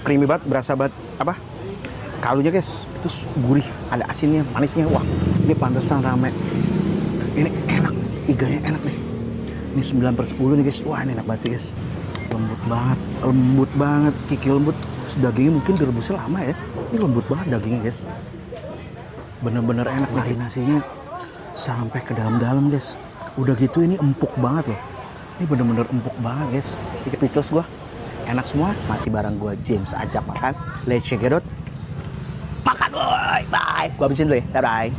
Creamy banget, berasa banget apa? Kaldunya guys, terus gurih, ada asinnya, manisnya. Wah, ini pantesan rame. Ini enak, iganya enak nih. Ini 9/10 nih guys. Wah, ini enak banget sih guys. Lembut banget, kiki lembut. Terus dagingnya mungkin direbusnya lama ya. Ini lembut banget dagingnya guys. Bener-bener enak, marinasinya sampai ke dalam-dalam guys. Udah gitu ini empuk banget loh. Ini bener-bener empuk banget guys. Tiket picos gua enak semua. Masih bareng gua James, ajak makan. Let's check it out. Makan boy, bye. Gua habisin dulu ya, bye.